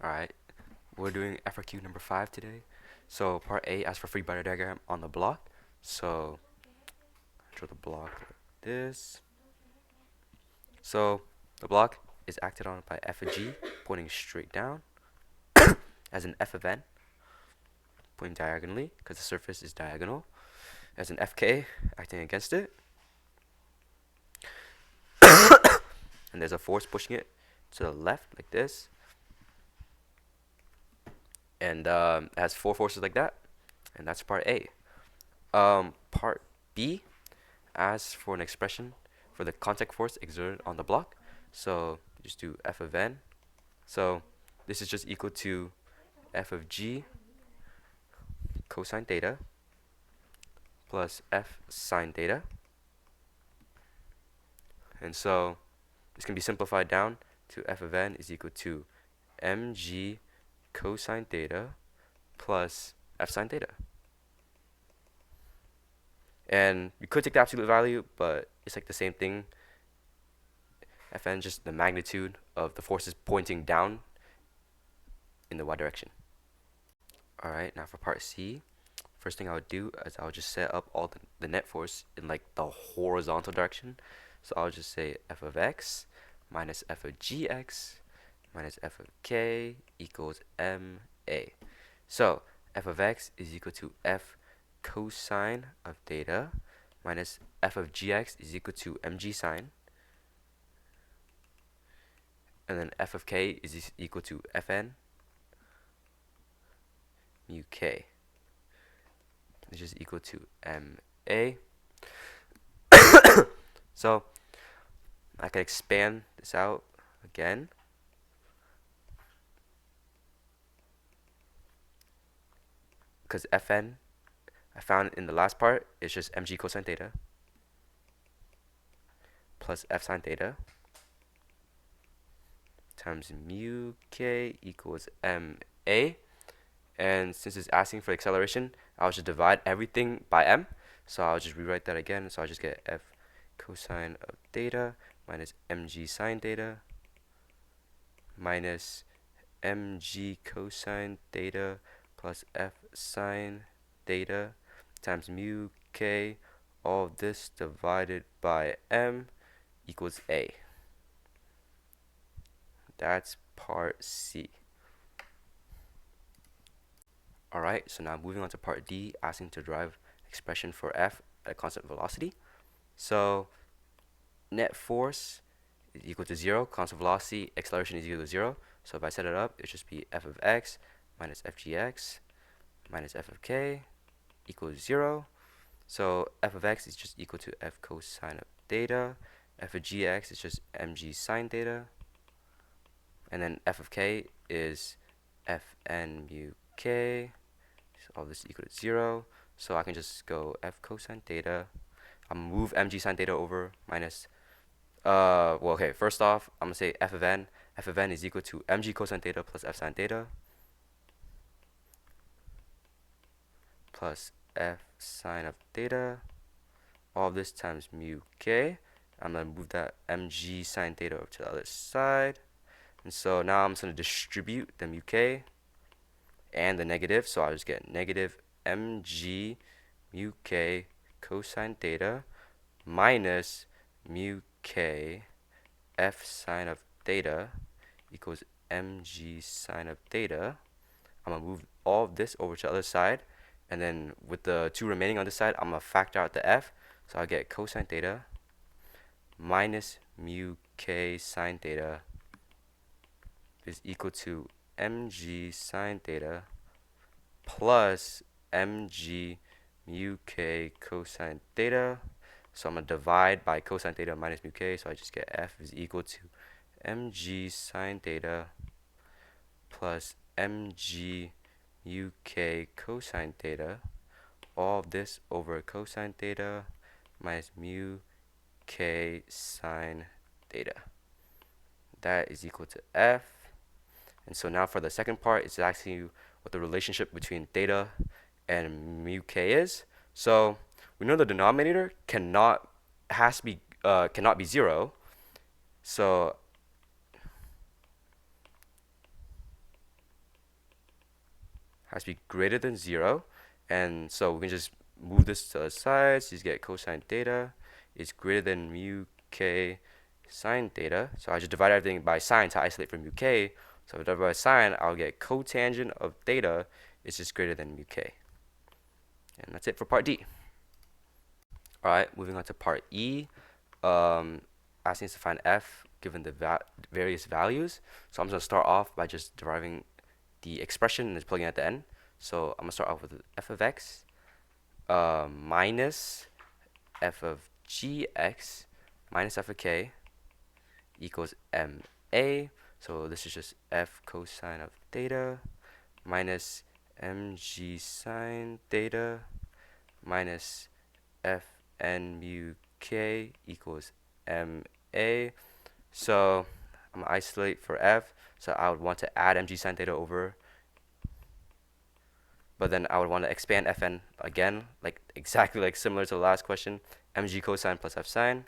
Alright, we're doing FRQ number 5 today. So part A asks for free body diagram on the block. So draw the block like this. So the block is acted on by f of g pointing straight down as an f of n pointing diagonally because the surface is diagonal, as an fk acting against it, and there's a force pushing it to the left like this, and it has four forces like that, and that's part A. Part B asks for an expression for the contact force exerted on the block. So just do f of n. So this is just equal to f of g cosine theta plus f sine theta. And so this can be simplified down to f of n is equal to mg cosine theta plus f sine theta. And you could take the absolute value, but it's like the same thing. Fn just the magnitude of the forces pointing down in the y direction. Alright, now for part C, first thing I would do is I would just set up all the net force in like the horizontal direction. So I'll just say f of x minus f of gx minus f of k equals ma. So f of x is equal to f cosine of theta minus f of gx is equal to mg sine, and then f of k is equal to fn mu k, which is equal to ma. So I can expand this out again. Because fn, I found in the last part, is just mg cosine theta plus f sine theta times mu k equals ma. And since it's asking for acceleration, I'll just divide everything by m. So I'll just rewrite that again. So I'll just get f cosine of theta minus mg sine theta minus mg cosine theta plus f sine theta times mu k, all of this divided by m equals a. That's part C. Alright, so now moving on to part D, asking to derive expression for f at a constant velocity. So net force is equal to 0, constant velocity, acceleration is equal to 0. So if I set it up, it should be f of x minus fgx minus f of k equals 0. So f of x is just equal to f cosine of theta. F of gx is just mg sine theta. And then f of k is fn mu k. So all this is equal to 0. So I can just go f cosine theta. I'm going to move mg sine theta over minus, well, okay, first off, I'm going to say f of n. F of n is equal to mg cosine theta plus f sine theta plus f sine of theta. All of this times mu k. I'm going to move that mg sine theta over to the other side. And so now I'm just going to distribute the mu k and the negative. So I'll just get negative mg mu k cosine theta minus mu k f sine of theta equals mg sine of theta. I'm going to move all of this over to the other side. And then with the two remaining on this side, I'm going to factor out the f. So I'll get cosine theta minus mu k sine theta is equal to mg sine theta plus mg mu k cosine theta. So I'm going to divide by cosine theta minus mu k. So I just get f is equal to mg sine theta plus mg mu k cosine theta. All of this over cosine theta minus mu k sine theta. That is equal to f. And so now for the second part, it's asking you what the relationship between theta and mu k is. So we know the denominator cannot be 0. So has to be greater than 0. And so we can just move this to the side. So you get cosine theta is greater than mu k sine theta. So I just divide everything by sine to isolate from mu k. So if I divide by sine, I'll get cotangent of theta is just greater than mu k. And that's it for part D. Alright, moving on to part E. Asking us to find f given the various values. So I'm just going to start off by just deriving the expression and just plugging it at the end. So I'm going to start off with f of x minus f of gx minus f of k equals ma. So this is just f cosine of theta minus mg sine theta minus fn mu k equals ma. So I'm going to isolate for f. So I would want to add mg sine theta over, but then I would want to expand fn again, like exactly like similar to the last question, mg cosine plus f sine.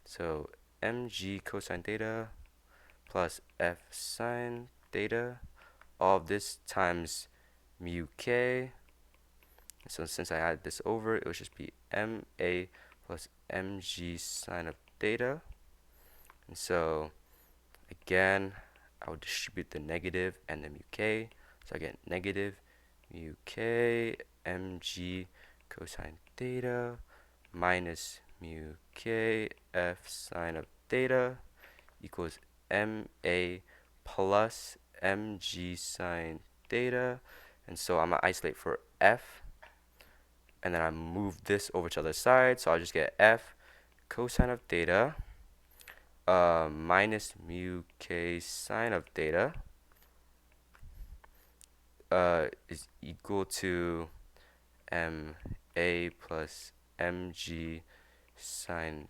So mg cosine theta plus f sine theta, all of this times mu k. So since I add this over, it would just be ma plus mg sine of theta. And so again, I would distribute the negative and the mu k. So I get negative mu k mg cosine theta minus mu k f sine of theta equals ma plus mg sine theta. And so I'm going to isolate for f, and then I move this over to the other side. So I'll just get f cosine of theta minus mu k sine of theta is equal to ma plus mg sine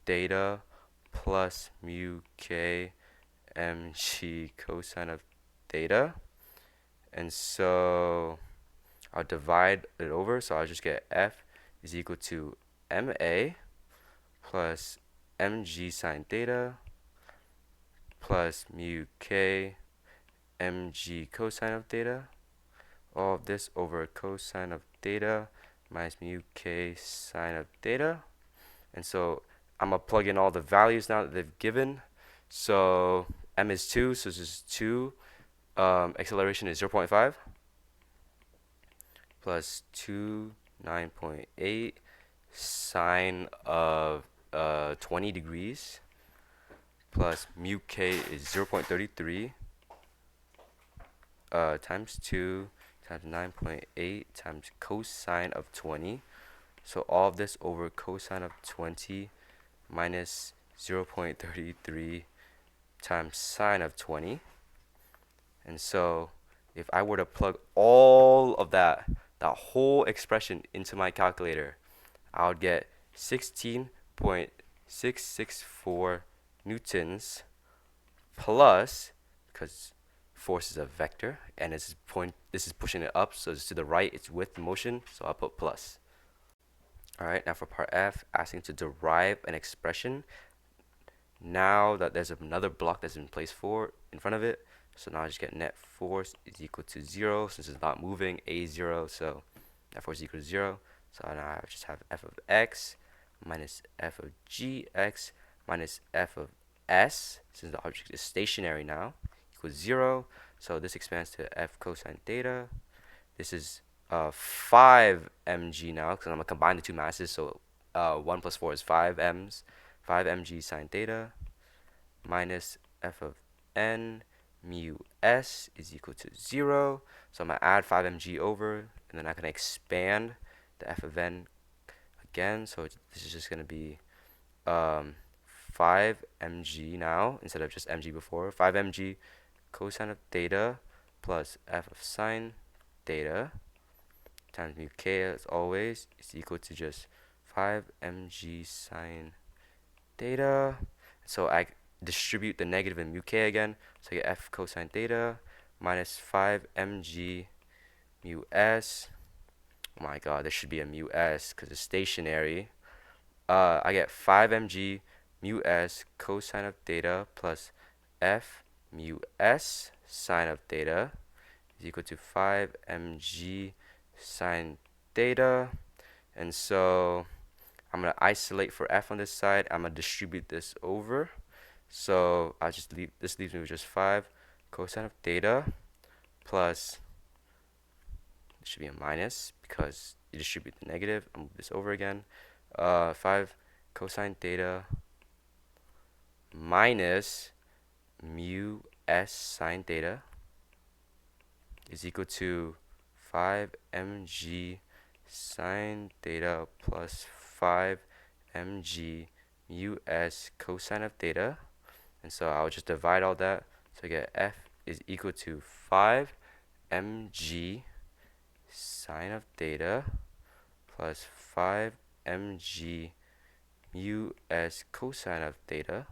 theta plus mu k mg cosine of theta. And so I'll divide it over, so I'll just get f is equal to ma plus mg sine theta plus mu k mg cosine of theta, all of this over cosine of theta minus mu k sine of theta. And so I'm going to plug in all the values now that they've given. So m is 2, so this is 2. Acceleration is 0.5 plus 2, 9.8 sine of 20 degrees plus mu k is 0.33 times 2 times 9.8 times cosine of 20. So all of this over cosine of 20 minus 0.33 times sine of 20. And so if I were to plug all of that whole expression into my calculator, I would get 16.664 newtons plus, because force is a vector and this is pushing it up, so it's to the right, it's with motion, so I'll put plus. Alright, now for part F, asking to derive an expression now that there's another block that's in place in front of it. So now I just get net force is equal to 0. Since it's not moving, a is 0, so net force is equal to 0. So now I just have f of x minus f of gx minus f of s, since the object is stationary now, equals 0. So this expands to f cosine theta. This is 5 mg now, because I'm going to combine the two masses. So 1 plus 4 is 5 m's. 5 mg sine theta minus f of n mu s is equal to 0. So I'm going to add 5 mg over, and then I can expand the f of n again. So this is just going to be 5 mg now, instead of just mg before. 5 mg cosine of theta plus f of sine theta times mu k, as always, is equal to just 5 mg sine theta. So I distribute the negative in mu k again, so I get f cosine theta minus 5 mg mu s. Oh my god, there should be a mu s because it's stationary. I get 5 mg mu s cosine of theta plus f mu s sine of theta is equal to 5 mg sine theta. And so I'm going to isolate for f on this side. I'm going to distribute this over. So I'll just leave, this leaves me with just 5 cosine of theta plus, it should be a minus because you distribute the negative. I'll move this over again. 5 cosine theta minus mu s sine theta is equal to 5 mg sine theta plus 5 mg mu s cosine of theta. And so I'll just divide all that. So I get f is equal to 5 mg sine of theta plus 5 mg mu s cosine of theta.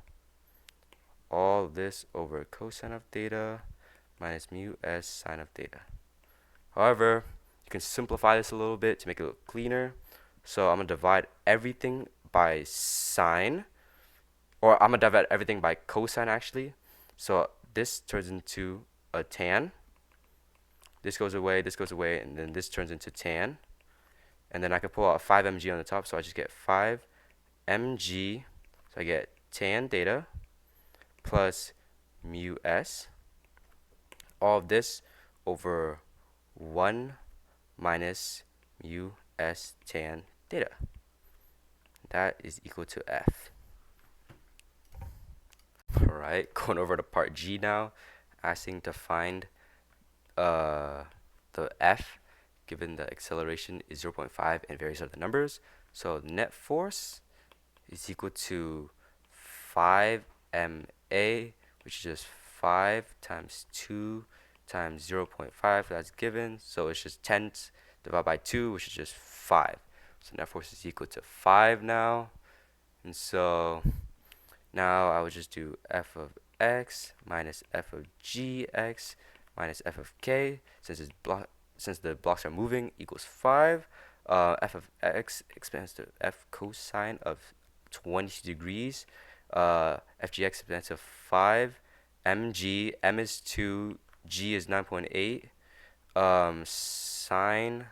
All this over cosine of theta minus mu s sine of theta. However, you can simplify this a little bit to make it look cleaner. So I'm going to divide everything by sine, or I'm going to divide everything by cosine actually. So this turns into a tan. This goes away, and then this turns into tan. And then I can pull out 5 mg on the top, so I just get 5 mg. So I get tan theta plus mu s. All of this over 1 minus mu s tan theta. That is equal to f. Alright, going over to part G now, asking to find the f given the acceleration is 0.5 and various other numbers. So net force is equal to 5 ma, which is just 5 times 2 times 0.5, that's given. So it's just 10 divided by 2, which is just 5. So net force is equal to 5 now. And so now I would just do f of x minus f of gx minus f of k, since the blocks are moving, equals 5. F of x expands to f cosine of 20 degrees. Fgx expands to 5 mg. M is 2, g is 9.8. Sine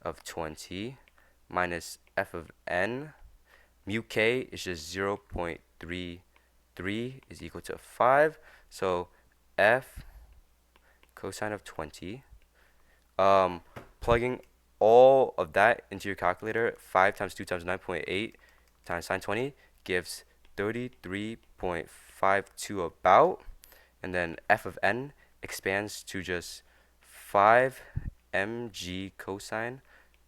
of 20 minus f of n. Mu k is just 0.33 is equal to 5. So f cosine of 20. Plugging all of that into your calculator, 5 times 2 times 9.8 times sine 20 gives 33.52 about. And then f of n expands to just 5 mg cosine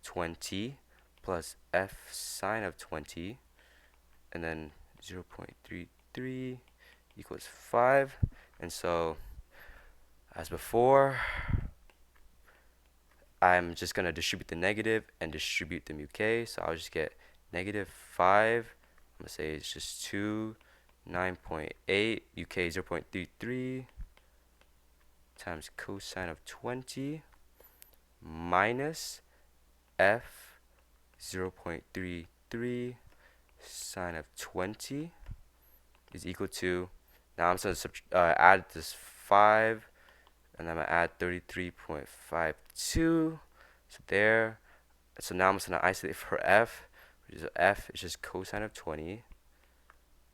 20 plus f sine of 20, and then 0.33 equals 5. And so as before, I'm just going to distribute the negative and distribute the mu k. So I'll just get negative 5. I'm going to say it's just 2, 9.8, mu k 0.33 times cosine of 20 minus f 0.33 sine of 20 is equal to, now I'm going to add this 5, and I'm going to add 33.52. So there. So now I'm just going to isolate for f, which is f is just cosine of 20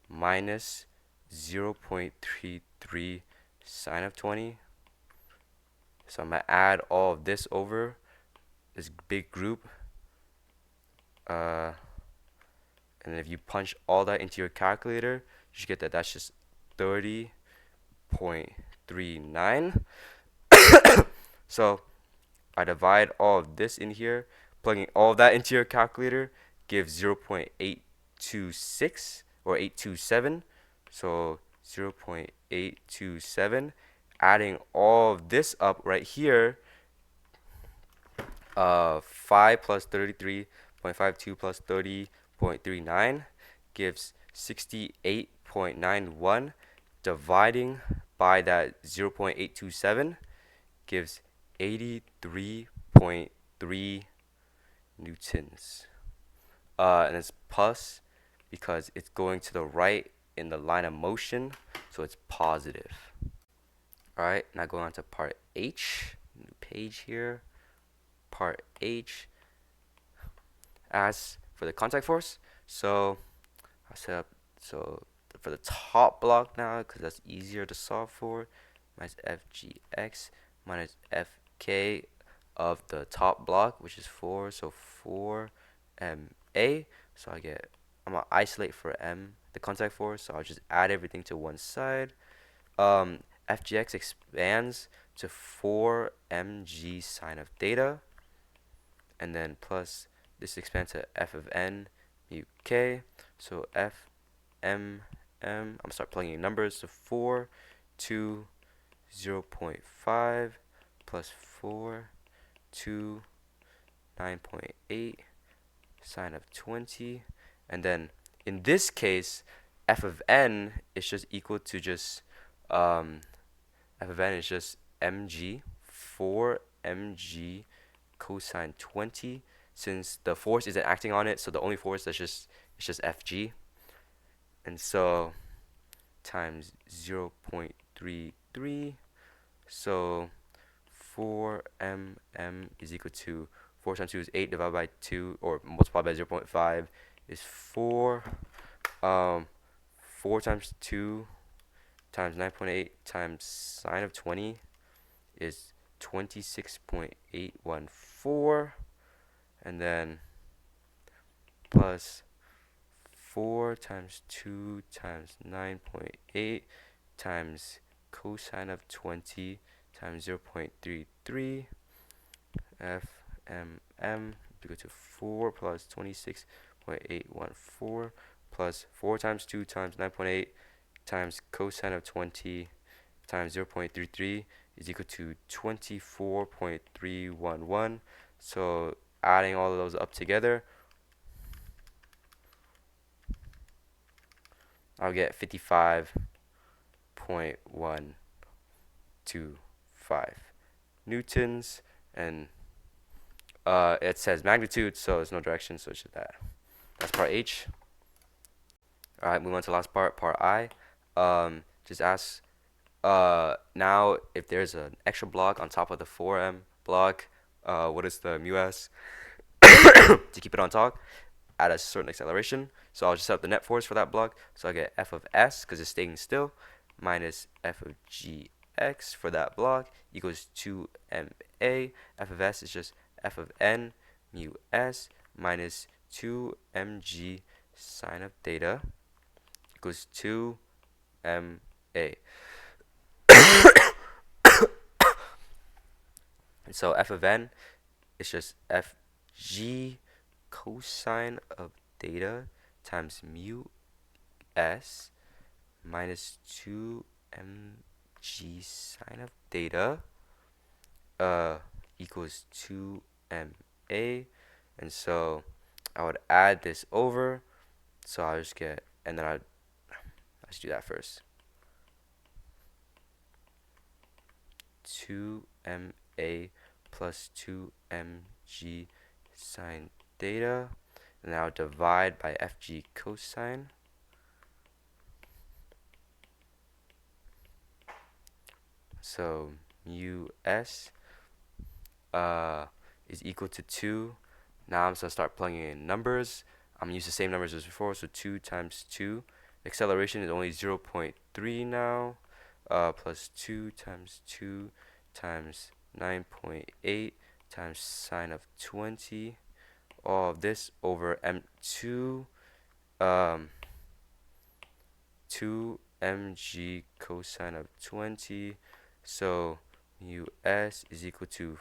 minus 0.33 sine of 20. So I'm going to add all of this over this big group. And then if you punch all that into your calculator, you should get that that's just 30.39. So I divide all of this in here. Plugging all of that into your calculator gives 0.826 or 827. So 0.827. Adding all of this up right here, 5 plus 33.52 plus 30.39 gives 68.91. Dividing by that 0.827 gives 83.3 newtons. And it's plus because it's going to the right in the line of motion, so it's positive. Alright, now going on to part H. new page here. Part H. As for the contact force, so I'll set up for the top block now because that's easier to solve for. Minus FGX minus FK of the top block, which is 4, so 4 MA. So I'm gonna isolate for M the contact force, so I'll just add everything to one side. FGX expands to 4 mg sine of theta, and then plus this expands to f of n mu k. So f m m, I'm gonna start plugging in numbers. So 4 2 0.5 plus 4 2 9.8 sine of 20, and then in this case f of n is just equal to just f of n is just mg 4 mg cosine 20, since the force isn't acting on it, so the only force that's just it's just fg, and so times 0.33, so 4 mm is equal to 4 times 2 is 8 divided by 2, or multiplied by 0.5 is 4. 4 times 2 times 9.8 times sine of 20 is 26.814, and then plus 4 times 2 times 9.8 times cosine of 20 times 0.33 FMM equal to 4 plus 26.814 plus 4 times 2 times 9.8 times cosine of 20 times 0.33 is equal to 24.311. So adding all of those up together, I'll get 55.125 newtons, and it says magnitude, so there's no direction, so it's just that. That's part H. Alright, move on to the last part, part I. Just ask now if there's an extra block on top of the 4m block, what is the mu s to keep it on top at a certain acceleration. So I'll just set up the net force for that block. So I get f of s because it's staying still minus f of gx for that block equals 2ma. F of s is just f of n mu s minus 2mg sine of theta equals 2ma. And so f of n is just fg cosine of theta times mu s minus 2mg sine of theta equals 2ma. And so I would add this over, so I'll just get, and then let's do that first. 2ma plus 2mg sine theta, and now divide by fg cosine. So mu s is equal to 2. Now I'm just going to start plugging in numbers. I'm going to use the same numbers as before, so 2 times 2. Acceleration is only 0.3 now, plus 2 times 2 times 9.8 times sine of 20. All of this over m2, 2 mg cosine of 20. So mu s is equal to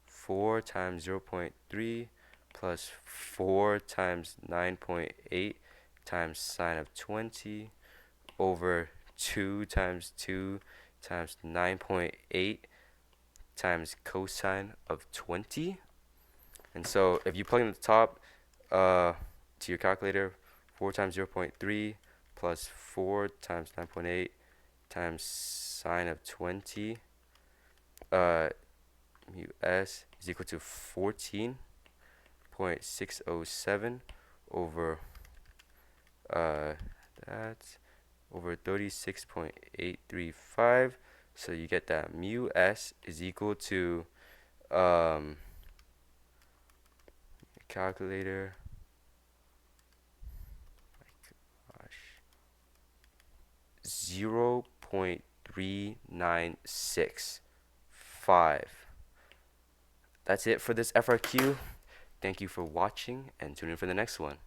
4 times 0.3 plus 4 times 9.8 times sine of 20 over 2 times 2 times 9.8 times cosine of 20. And so if you plug in the top to your calculator, 4 times 0.3 plus 4 times 9.8 times sine of 20, mu s is equal to 14.607 over that over 36.835. So you get that mu s is equal to um, calculator. Gosh, 0.3965. That's it for this FRQ. Thank you for watching and tune in for the next one.